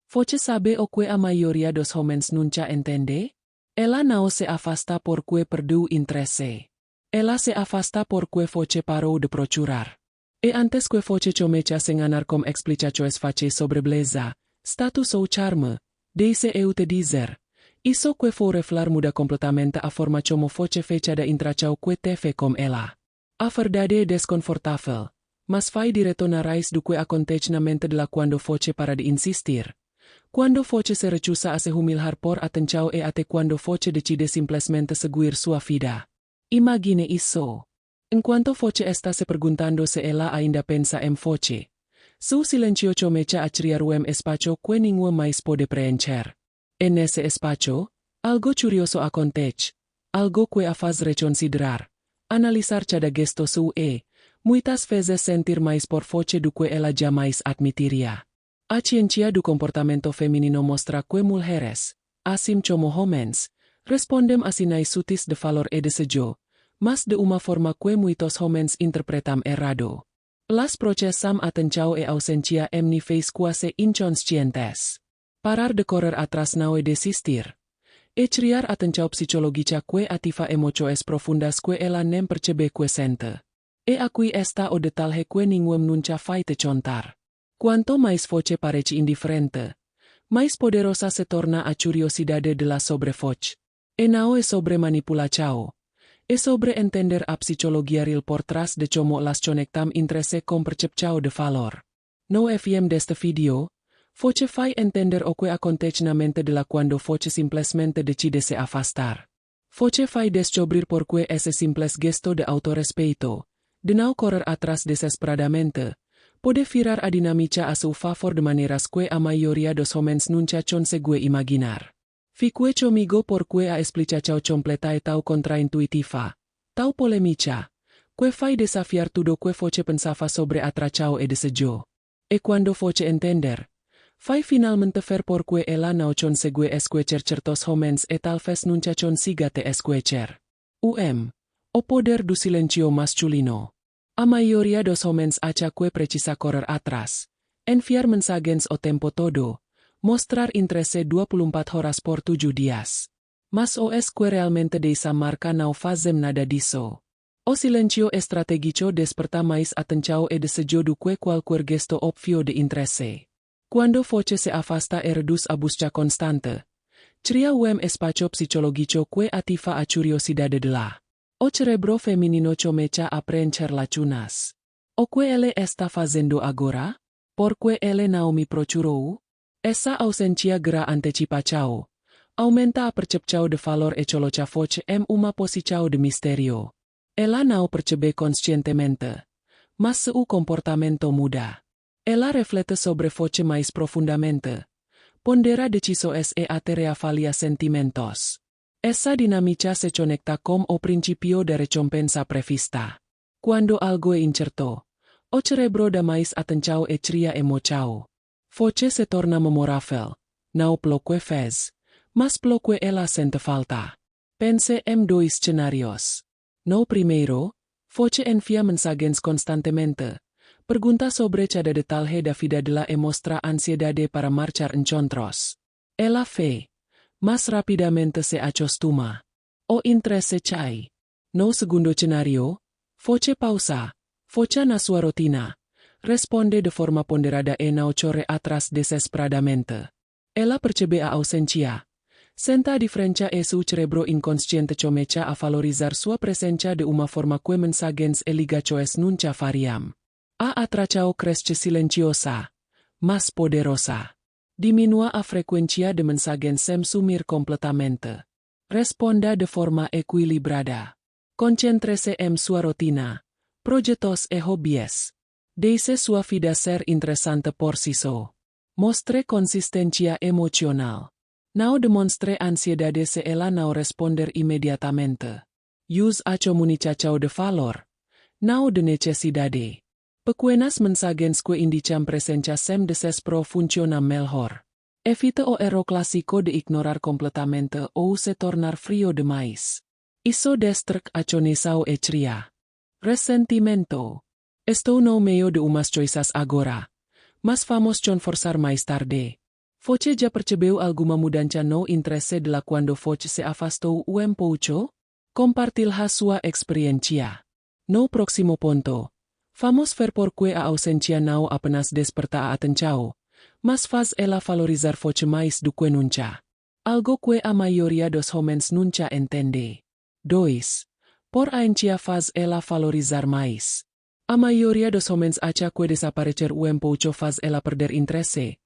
Foce sabe o que a maioria dos homens nunca entende? Ela não se afasta porque perdeu interesse. Ela se afasta porque foce parou de procurar. E antes que foce começa a enganar com explicações face sobre beleza, status ou charme, deixe eu te dizer. Isso que for reflar muda completamente a forma como foce fecha de intrachau que te fe com ela. A verdade é desconfortável, mas fai direto na raiz do que acontece na mente dela quando foce para de insistir. Quando foce se recusa a se humilhar por atenção e até quando foce decide simplesmente seguir sua vida. Imagine isso. Enquanto foce está se perguntando se ela ainda pensa em foce. Su silencio começa a criar um espaço que ninguém mais pode preencher. E nesse espaço, algo curioso acontece. Algo que a faz reconsiderar. Analisar cada gesto su e, muitas vezes sentir mais por foce do que ela jamais admitiria. A ciência do comportamento feminino mostra que mulheres, assim como homens, respondem a sinais sutis de valor e desejo, mas de uma forma que muitos homens interpretam errado. Las procesam atenção e ausencia em níveis quase inconscientes. Parar de correr atrás não é desistir. E criar atenção psicológica que ativa emoções profundas que ela nem percebe que sente. E aqui está o detalhe que ninguém nunca faz te contar. Quanto mais foce parece indiferente, mais poderosa se torna a curiosidade de la sobre foce. E não é sobre manipulação. É sobre entender a psicologia real por trás de como las conectam interesse com percepção de valor. No fim deste vídeo, foce fai entender o que acontece na mente de la quando foce simplesmente decide se afastar. Foce fai descobrir por que esse simples gesto de autorrespeito, de não correr atrás desesperadamente, pode virar a dinamica a seu favor de maneiras que a maioria dos homens nunca consegue imaginar. Fique comigo porque a explicação completa é tão contraintuitiva, tão polêmica, que faz desafiar tudo que foce pensava sobre atração e desejo. E quando foce entender, faz finalmente ver porque ela não consegue escuchar certos homens e talvez nunca consiga te escuchar. O poder do silencio masculino. A maioria dos homens acha que precisa correr atrás, enviar mensagens o tempo todo, mostrar interesse 24 horas por 7 dias. Mas o es que realmente dessa marca não fazem nada disso. O silencio estratégico desperta mais atenção e desejo do que qualquer gesto óbvio de interesse. Quando foce se afasta e reduz a busca constante, cria espaço psicológico que ativa a curiosidade de la. O cerebro feminino começa a preencher lacunas. O que ele está fazendo agora? Porque ele não me procurou? Essa ausência gra antecipação. Aumenta a percepção de valor e coloca foce em uma posição de mistério. Ela não percebe conscientemente, mas seu comportamento muda. Ela reflete sobre foce mais profundamente. Pondera decisões e até reavalia sentimentos. Essa dinamica se conecta com o principio de recompensa prevista. Quando algo é incerto, o cerebro dá mais atenção e cria emoção. Foce se torna memorável, não pelo que fez, mas pelo que ela sente falta. Pense em dois cenários. No primeiro, foce envia mensagens constantemente. Pergunta sobre cada detalhe da vida dela e mostra ansiedade para marchar encontros. Ela fe. Mas rapidamente se acostuma. O interesse cai. No segundo cenário, foce pausa, foca na sua rotina, responde de forma ponderada e não corre atrás desesperadamente. Ela percebe a ausência. Senta a diferença e seu cerebro inconsciente começa a valorizar sua presença de uma forma que mensagens e ligações nunca fariam. A atração cresce silenciosa, mas poderosa. Diminua a frequência de mensagens sem sumir completamente. Responda de forma equilibrada. Concentre-se em sua rotina, projetos e hobbies. Deixe sua vida ser interessante por si só. Mostre consistência emocional. Não demonstre ansiedade se ela não responder imediatamente. Use a comunicação de valor, não de necessidade. Pequenas mensagens que indicam presença sem desespero funcionam melhor. Evita o erro clássico de ignorar completamente ou se tornar frio demais. Isso destrói a conexão e cria ressentimento. Estou no meio de umas coisas agora, mas vamos conversar mais tarde. Foce ya percebeu alguma mudanza no interesse de la cuando Foce se afastou un pouco? Compartilha sua experiencia. No próximo ponto. Vamos ver por qué a ausencia não apenas desperta a atenção, mas faz ela valorizar Foce mais do que nunca. Algo que a maioria dos homens nunca entende. 2. Por aencia faz ela valorizar mais. A maioria dos homens acha que desaparecer un pouco faz ela perder interesse.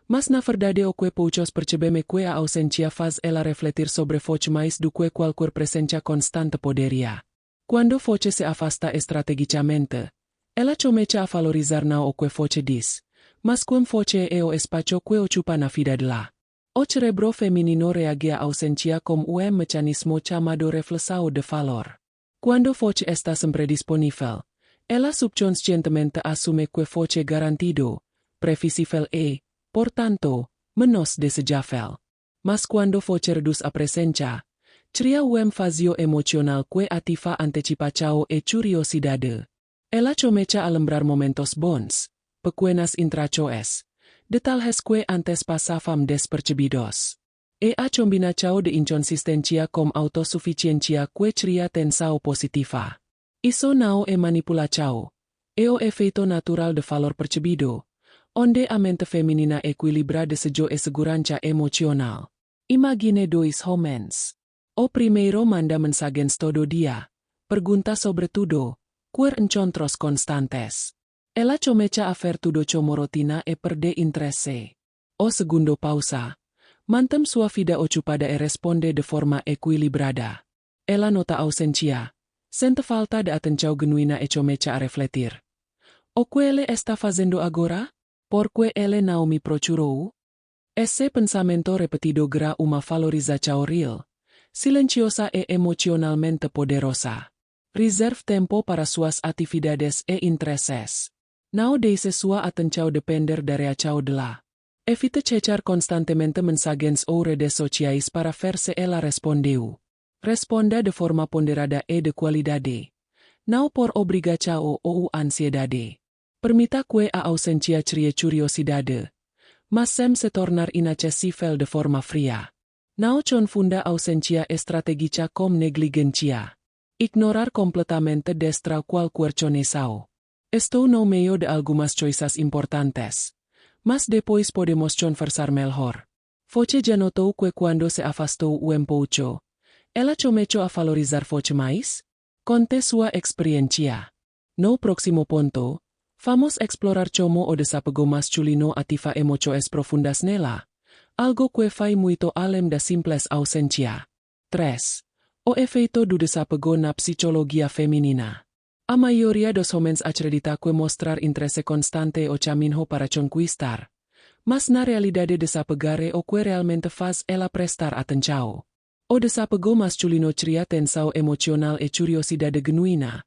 Mas na verdade o que poucos percebem que a ausencia faz ela refletir sobre Foce mais do que qualquer presencia constante poderia. Quando Foce se afasta estrategicamente, ela começa a valorizar não o que Foce diz, mas como Foce é o espaço que ocupa na vida dela. O cerebro feminino reage a ausencia como un mecanismo chamado reflexão de valor. Quando Foce está sempre disponível, ela subconscientemente assume que Foce garantido, previsível e, portanto, menos desejável. Mas quando Foce reduz a presença, cria un vazio emocional que ativa antecipação e curiosidade. Ela começa a lembrar momentos bons, pequenas intracoes, detalhes que antes passavam despercebidos. E a combinação de inconsistencia com autosuficiencia que cria tensão positiva. Isso não é manipulação, é o efeito natural de valor percebido, onde a mente feminina equilibra desejo e segurança emocional. Imagine dois homens. O primeiro manda mensagens todo dia, pergunta sobre tudo, quer encontros constantes. Ela começa a ver tudo como rotina e perde interesse. O segundo pausa. Mantém sua vida ocupada e responde de forma equilibrada. Ela nota ausencia, sente falta de atenção genuína e começa a refletir. O que ele está fazendo agora? Por que ele não me procurou? Esse pensamento repetido gra uma valorização real, silenciosa e emocionalmente poderosa. Reserve tempo para suas atividades e interesses. Não deixe sua atenção depender da reação dela. Evite checar constantemente mensagens ou redes sociais para ver se ela respondeu. Responda de forma ponderada e de qualidade. Não por obrigação ou ansiedade. Permita que a ausencia crie curiosidade, mas sem se tornar inacessível de forma fria. Não confunda ausencia estratégica com negligencia. Ignorar completamente destra qualquer conexão. Estou no meio de algumas coisas importantes, mas depois podemos conversar melhor. Foce já notou que quando se afastou un pouco, ela começou a valorizar Foce mais? Conte sua experiência. No próximo ponto, vamos explorar como o desapego masculino ativa emoções profundas nela, algo que vai muito além da simples ausencia. 3. O efeito do desapego na psicologia feminina. A maioria dos homens acredita que mostrar interesse constante o caminho para conquistar, mas na realidade desapegar é o que realmente faz ela prestar atenção. O desapego masculino cria tensão emocional e curiosidade genuína,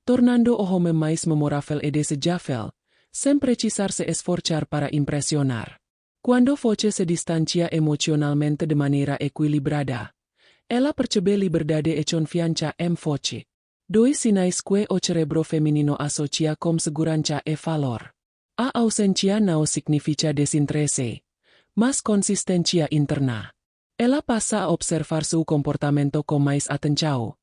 tornando o homem mais memorável e desejável, sem precisar se esforçar para impressionar. Quando Foce se distancia emocionalmente de maneira equilibrada, ela percebe liberdade e confiança em Foce. Dois sinais que o cerebro feminino associa com segurança e valor. A ausencia não significa desinteresse, mas consistência interna. Ela passa a observar seu comportamento com mais atenção,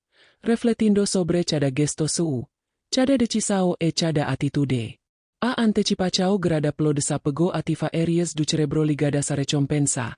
refletindo sobre cada gesto seu, cada decisão e cada atitude. A antecipação gradaplo desapego ativa áreas do cerebro ligadas à recompensa,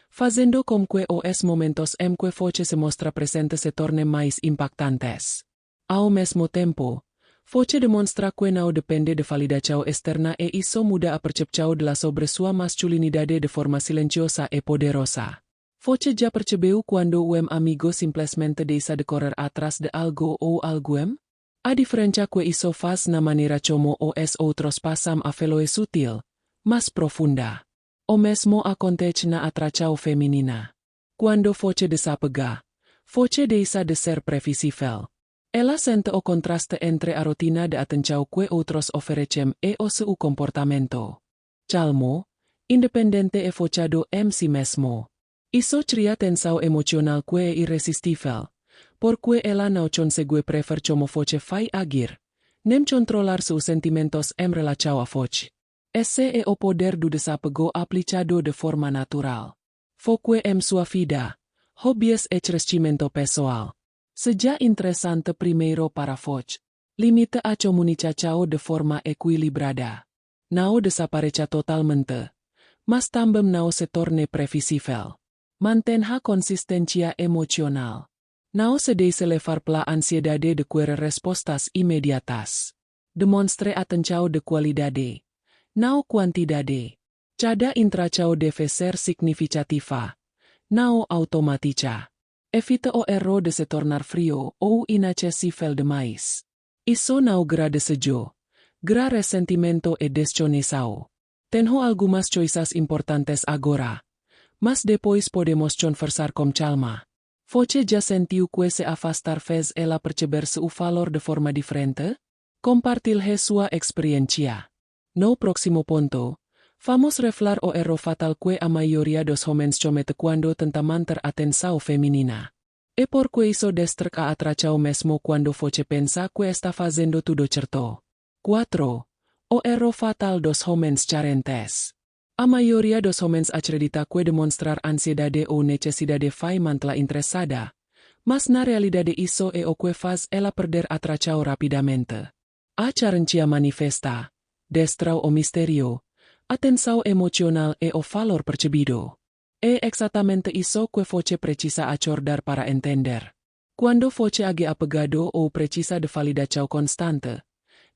fazendo com que os momentos em que Foce se mostra presente se tornem mais impactantes. Ao mesmo tempo, Foce demonstra que não depende de validação externa e isso muda a percepção dela sobre sua masculinidade de forma silenciosa e poderosa. Foce já percebeu quando um amigo simplesmente deixa de correr atrás de algo ou alguém? A diferença que isso faz na maneira como os outros passam a vê-lo é sutil, mas profunda. O mesmo acontece na atração feminina. Quando Foce desapega, Foce deixa de ser previsível. Ela sente o contraste entre a rotina de atenção que outros oferecem e o seu comportamento. Calmo, independente e focado em si mesmo. Isso cria tensão emocional que é irresistível, porque ela não consegue prever como Foce vai agir, nem controlar seus sentimentos em relação a Foce. Esse e o poder do desapego aplicado de forma natural. Foque em sua vida, hobbies e crescimento pessoal. Seja interessante primeiro para Foch. Limita a comunicacao de forma equilibrada. Não desapareça totalmente. Mas também não se torne previsível. Mantenha consistência emocional. Não se deixe levar pela ansiedade de querer respostas imediatas. Demonstre atenção de qualidade. Não quantidade. Cada intracao deve ser significativa. Não automática. Evita o erro de se tornar frio ou inacessível demais. Isso não gra desejo. Gra ressentimento e desconexão. Tenho algumas choices importantes agora. Mas depois podemos conversar com calma. Foche já sentiu que se afastar fez ela perceber seu valor de forma diferente? Compartilhe sua experiência. No próximo ponto, vamos reflar o erro fatal que a maioria dos homens comete quando tenta manter atenção feminina. E por que isso destruye a atração mesmo quando Foche pensa que está fazendo tudo certo. 4. O erro fatal dos homens carentes. A maioria dos homens acredita que demonstrar ansiedade ou necessidade faz mantla interessada, mas na realidade isso é o que faz ela perder atração rapidamente. A carencia manifesta, destrói o misterio, atenção emocional e o valor percebido. É exatamente isso que Foche precisa acordar para entender. Quando Foche age apegado ou precisa de validação constante,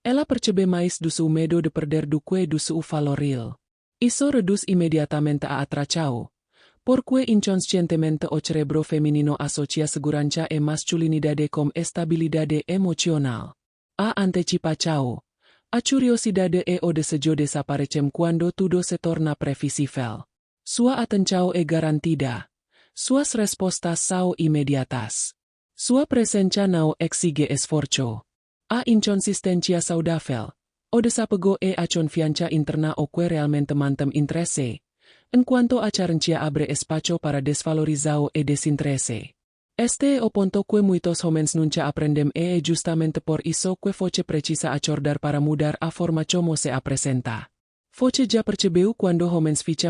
ela percebe mais do seu medo de perder do que do seu valor real. Isso reduz imediatamente a atração, porque inconscientemente o cerebro feminino asocia segurança e masculinidade com estabilidade emocional. A antecipação. A curiosidade e o desejo desaparecem quando tudo se torna previsível. Sua atenção é garantida. Suas respostas são imediatas. Sua presença não exige esforço. A inconsistência saudável. O desapego e a confiança interna o que realmente mantém interesse, enquanto a carencia abre espaço para desvalorizar e desinteresse. Este é o ponto que muitos homens nunca aprendem e é justamente por isso que Foche precisa acordar para mudar a forma como se apresenta. Foche já percebeu quando homens ficam